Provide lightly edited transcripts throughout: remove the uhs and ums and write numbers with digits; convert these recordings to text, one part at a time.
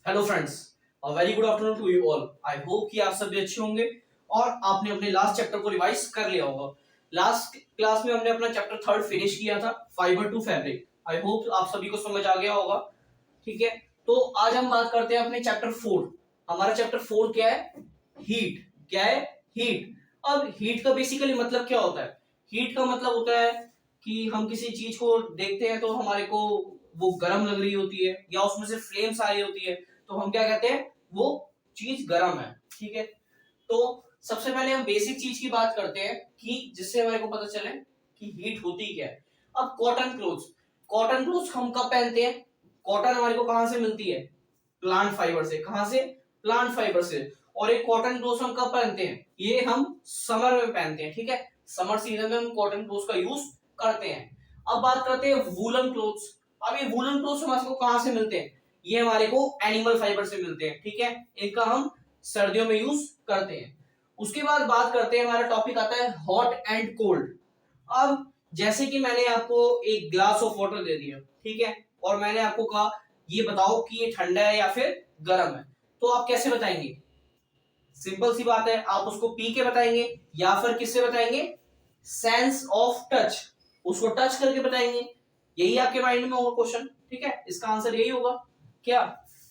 Hello friends, very good afternoon to you all. I hope कि आप सभी अच्छे होंगे और आपने अपने लास्ट चैप्टर को रिवाइज कर लिया होगा। लास्ट क्लास में हमने अपना चैप्टर थर्ड फिनिश किया था, fibre to fabric. I hope आप सभी को समझ आ गया होगा। ठीक है, तो आज हम बात करते हैं अपने चैप्टर फोर। हमारा चैप्टर फोर क्या है? हीट। क्या है? हीट। अब हीट का बेसिकली मतलब क्या होता है? हीट का मतलब होता है कि हम किसी चीज को देखते हैं तो हमारे को वो गर्म लग रही होती है या उसमें से फ्लेम्स आ रही होती है, तो हम क्या कहते हैं? वो चीज गर्म है। ठीक है, तो सबसे पहले हम बेसिक चीज की बात करते हैं कि जिससे हमारे को पता चले कि हीट होती क्या है। अब कॉटन क्लोथ्स। कॉटन क्लोथ्स हम कब पहनते हैं? कॉटन हमारे को कहां से मिलती है? प्लांट फाइबर से। कहां से? प्लांट फाइबर से। और एक कॉटन क्लोथ्स हम कब पहनते हैं? ये हम समर में पहनते हैं। ठीक है, समर सीजन में हम कॉटन क्लोथ्स का यूज करते हैं। अब बात करते हैं वूलन क्लोथ्स। अब ये वूलन क्लोथ्स हमारे को कहां से मिलते हैं? ये हमारे को एनिमल फाइबर से मिलते हैं। ठीक है, इनका हम सर्दियों में यूज करते हैं। उसके बाद बात करते हैं, हमारा टॉपिक आता है हॉट एंड कोल्ड। अब जैसे कि मैंने आपको एक ग्लास ऑफ वाटर दे दिया, ठीक है, और मैंने आपको कहा ये बताओ कि ये ठंडा है या फिर गर्म है, तो आप कैसे बताएंगे? सिंपल सी बात है, आप उसको पी के बताएंगे या फिर किससे बताएंगे? Sense of touch. उसको टच करके बताएंगे। यही आपके माइंड में होगा क्वेश्चन। ठीक है, इसका आंसर यही होगा क्या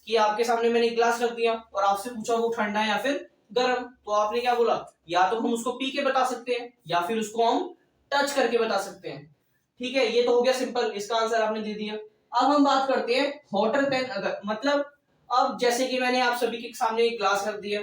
कि आपके सामने मैंने एक ग्लास रख दिया और आपसे पूछा वो ठंडा है या फिर गर्म, तो आपने क्या बोला? या तो हम उसको पी के बता सकते हैं या फिर उसको हम टच करके बता सकते हैं। ठीक है, ये तो हो गया सिंपल, इसका आंसर आपने दे दिया। अब हम बात करते हैं हॉटर देन अदर। मतलब अब जैसे कि मैंने आप सभी के सामने एक ग्लास रख दिया।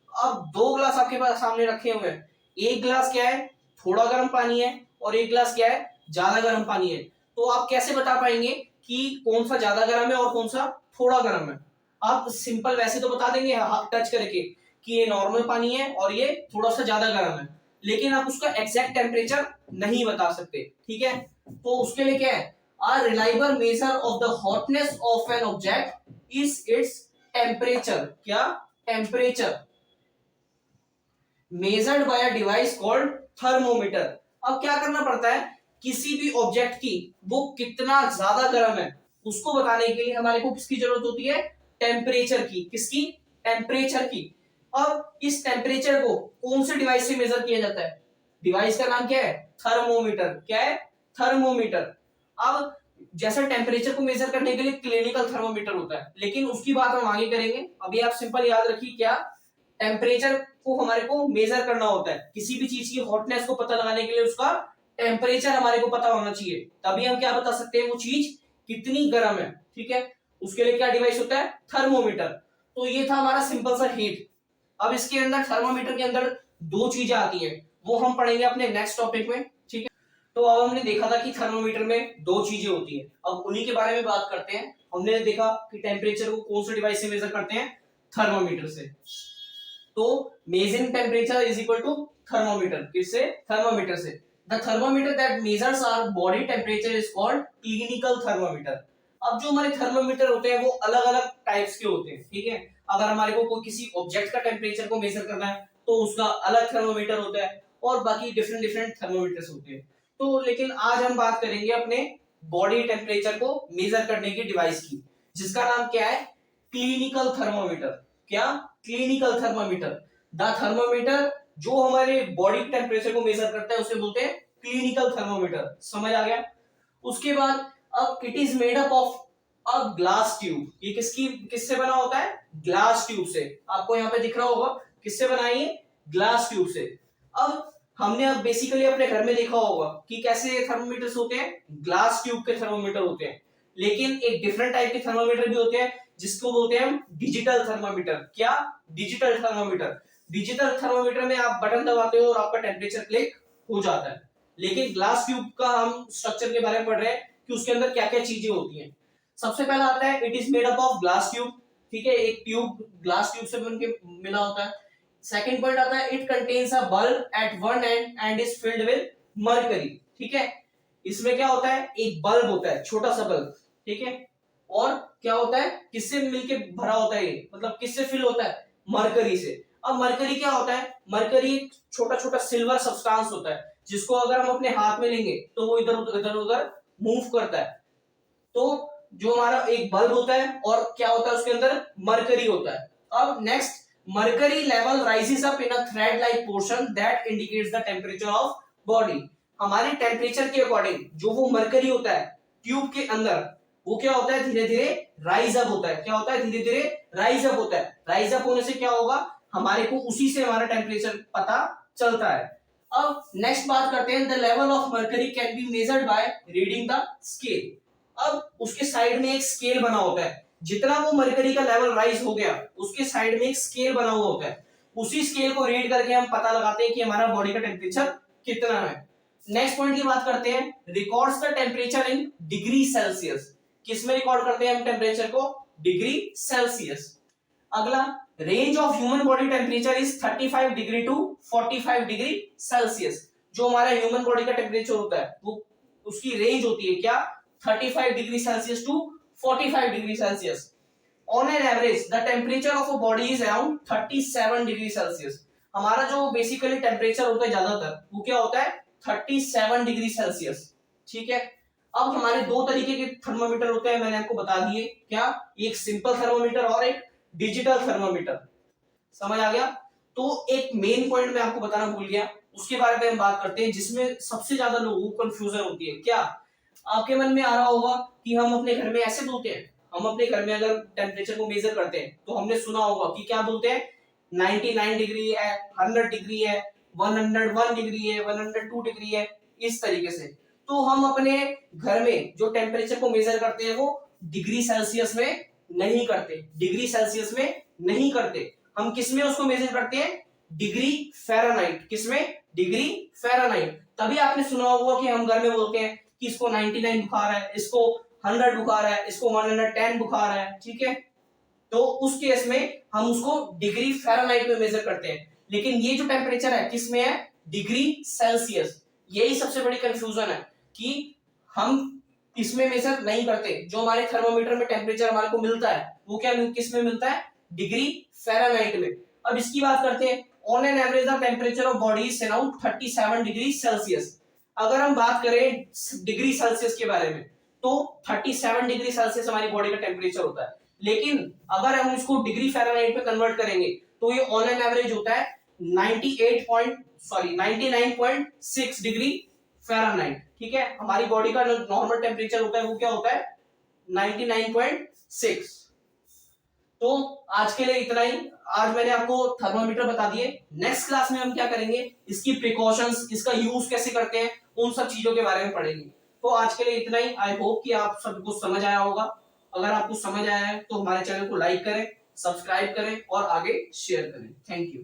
अब दो ग्लास आपके पास सामने रखे हुए हैं। एक ग्लास क्या है? थोड़ा गर्म पानी है, और एक ग्लास क्या है? ज्यादा गर्म पानी है। तो आप कैसे बता पाएंगे कि कौन सा ज्यादा गर्म है और कौन सा थोड़ा गर्म है? आप सिंपल वैसे तो बता देंगे हाथ टच करके कि ये नॉर्मल पानी है और ये थोड़ा सा ज्यादा गर्म है, लेकिन आप उसका एग्जैक्ट टेम्परेचर नहीं बता सकते। ठीक है, तो उसके लिए क्या है? A reliable measure of the hotness of an object is its temperature. क्या? Temperature measured by a device called thermometer. अब क्या करना पड़ता है? किसी भी ऑब्जेक्ट की वो कितना ज्यादा गर्म है उसको बताने के लिए हमारे को किसकी जरूरत होती है? टेम्परेचर की। किसकी? टेम्परेचर की। अब इस टेम्परेचर को कौन से डिवाइस से मेजर किया जाता है? डिवाइस का नाम क्या है? थर्मोमीटर। क्या है? थर्मोमीटर। अब जैसा टेम्परेचर को मेजर करने के लिए क्लिनिकल थर्मोमीटर होता है, लेकिन उसकी बात हम आगे करेंगे। अभी आप सिंपल याद रखिए क्या टेम्परेचर को हमारे को मेजर करना होता है। किसी भी चीज की हॉटनेस को पता लगाने के लिए उसका टेम्परेचर हमारे को पता होना चाहिए, तभी हम क्या बता सकते हैं वो चीज कितनी गर्म है। ठीक है, उसके लिए क्या डिवाइस होता है? थर्मोमीटर। तो ये था हमारा सिंपल सा हीट। अब इसके अंदर थर्मोमीटर के अंदर दो चीजें आती है, वो हम पढ़ेंगे अपने नेक्स्ट टॉपिक में। ठीक है, तो अब हमने देखा था कि थर्मोमीटर में दो चीजें होती है, अब उन्हीं के बारे में बात करते हैं। हमने देखा कि टेम्परेचर को कौन से डिवाइस से मेजर करते हैं? थर्मोमीटर से। तो measuring temperature is equal to thermometer. किससे? थर्मोमीटर से। The thermometer that measures our body temperature is called clinical thermometer. अब जो हमारे थर्मोमीटर होते हैं वो अलग अलग टाइप्स के होते हैं। ठीक है, अगर हमारे को कोई किसी ऑब्जेक्ट का टेम्परेचर को मेजर करना है तो उसका अलग थर्मोमीटर होता है, और बाकी डिफरेंट डिफरेंट थर्मोमीटर्स होते हैं। तो लेकिन आज हम बात करेंगे अपने बॉडी टेम्परेचर को मेजर करने की डिवाइस की, जिसका नाम क्या है? Clinical thermometer. क्या? Clinical thermometer. द थर्मोमीटर जो हमारे बॉडी टेम्परेचर को मेजर करता है उसे बोलते हैं क्लिनिकल थर्मोमीटर। समझ आ गया? उसके बाद अब it is made up of a glass tube. ये किससे बना होता है? ग्लास ट्यूब से। आपको यहाँ पे दिख रहा होगा किससे बनाई है? ग्लास ट्यूब से। अब हमने अब बेसिकली अपने घर में देखा होगा कि कैसे थर्मोमीटर्स होते हैं, ग्लास ट्यूब के थर्मोमीटर होते हैं। लेकिन एक डिफरेंट टाइप के थर्मोमीटर भी होते हैं जिसको बोलते हैं हम डिजिटल थर्मोमीटर। क्या? Digital thermometer. डिजिटल थर्मोमीटर में आप बटन दबाते हो और आपका टेम्परेचर क्लिक हो जाता है। लेकिन ग्लास ट्यूब का हम स्ट्रक्चर के बारे में पढ़ रहे हैं कि उसके अंदर क्या क्या चीजें होती हैं। सबसे पहला आता है it is made up of glass tube. ठीक है, एक ट्यूब ग्लास ट्यूब से बनके मिला होता है। सेकंड पॉइंट आता है it contains a bulb at one end and is filled with mercury. ठीक है, इसमें क्या होता है? एक बल्ब होता है, छोटा सा बल्ब। ठीक है, और क्या होता है? किससे मिलके भरा होता है ये? मतलब किससे फिल होता है? मरकरी से। अब मरकरी क्या होता है? मरकरी एक छोटा छोटा सिल्वर सब्सटेंस होता है जिसको अगर हम अपने हाथ में लेंगे तो वो इधर उधर मूव करता है। तो जो हमारा एक बल्ब होता है और क्या होता है उसके अंदर मरकरी होता है। अब next, mercury level rises up in a thread like portion that indicates the temperature of body. हमारे टेम्परेचर के अकॉर्डिंग जो वो मरकरी होता है ट्यूब के अंदर, वो क्या होता है धीरे धीरे राइज अप होता है। क्या होता है? धीरे धीरे राइज अप होता है। राइज अप होने से क्या होगा, हमारे को उसी से हमारा टेम्परेचर पता चलता है। अब नेक्स्ट बात करते हैं, the level of mercury can be measured by reading the scale. अब उसके साइड में एक स्केल बना होता है, जितना वो मरकरी का लेवल राइज हो गया उसके साइड में एक स्केल बना हुआ होता है, उसी स्केल को रीड करके हम पता लगाते हैं कि हमारा बॉडी का टेम्परेचर कितना है। नेक्स्ट पॉइंट की बात करते हैं, records the temperature in degree Celsius. किसमें रिकॉर्ड करते हैं हम टेम्परेचर को? Degree Celsius. अगला, range of human body temperature is 35 degree to 45 degree Celsius. जो हमारा ह्यूमन बॉडी का टेम्परेचर होता है वो उसकी रेंज होती है क्या? 35 degree Celsius to 45 degree Celsius. On an average the temperature of a body is around 37 degree Celsius. हमारा जो बेसिकली टेम्परेचर होता है ज्यादातर वो क्या होता है? 37 डिग्री सेल्सियस। ठीक है। अब हमारे दो तरीके के थर्मोमीटर होते हैं, मैंने आपको बता दिए। क्या? एक सिंपल थर्मोमीटर और एक डिजिटल थर्मोमीटर। समझ आ गया? तो एक मेन पॉइंट मैं आपको बताना भूल गया, उसके बारे में हम बात करते हैं जिसमें सबसे ज्यादा लोगों को कंफ्यूजन होती है। क्या आपके मन में आ रहा होगा कि हम अपने घर में ऐसे बोलते हैं, हम अपने घर में अगर टेम्परेचर को मेजर करते हैं तो हमने सुना होगा कि क्या बोलते हैं? 99 डिग्री है, 100 डिग्री है, 101 डिग्री है, 102 डिग्री है, इस तरीके से। तो हम अपने घर में जो टेम्परेचर को मेजर करते हैं वो डिग्री सेल्सियस में नहीं करते, डिग्री सेल्सियस में नहीं करते। हम किसमें उसको मेजर करते हैं? Degree Fahrenheit. किसमें? Degree Fahrenheit. तभी आपने सुना होगा कि हम घर में बोलते हैं कि इसको 99 बुखार है, इसको 100 बुखार है, इसको 110 बुखार है। ठीक है, तो उस केस में हम उसको डिग्री फ़ारेनहाइट में मेजर करते हैं। लेकिन ये जो टेम्परेचर है किसमें है? Degree Celsius. यही सबसे बड़ी कंफ्यूजन है कि हम इसमें मेजर नहीं करते। जो हमारे थर्मोमीटर में टेम्परेचर हमारे को मिलता है वो क्या किसमें मिलता है? डिग्री फ़ारेनहाइट में। अब इसकी बात करते हैं, on an average the temperature of body is around 37 degree Celsius. अगर हम बात करें डिग्री सेल्सियस के बारे में तो 37 डिग्री सेल्सियस हमारी बॉडी का टेम्परेचर होता है। लेकिन अगर हम इसको डिग्री फ़ारेनहाइट में कन्वर्ट करेंगे तो ये ऑन एन एवरेज होता है 99.6 डिग्री फ़ारेनहाइट। ठीक है, हमारी बॉडी का जो नॉर्मल टेम्परेचर होता है वो क्या होता है? 99.6। तो आज के लिए इतना ही। आज मैंने आपको थर्मामीटर बता दिए। नेक्स्ट क्लास में हम क्या करेंगे, इसकी प्रिकॉशंस, इसका यूज कैसे करते हैं, उन सब चीजों के बारे में पढ़ेंगे। तो आज के लिए इतना ही। आई होप कि आप सबको समझ आया होगा। अगर आपको समझ आया है तो हमारे चैनल को लाइक करें, सब्सक्राइब करें और आगे शेयर करें। Thank you.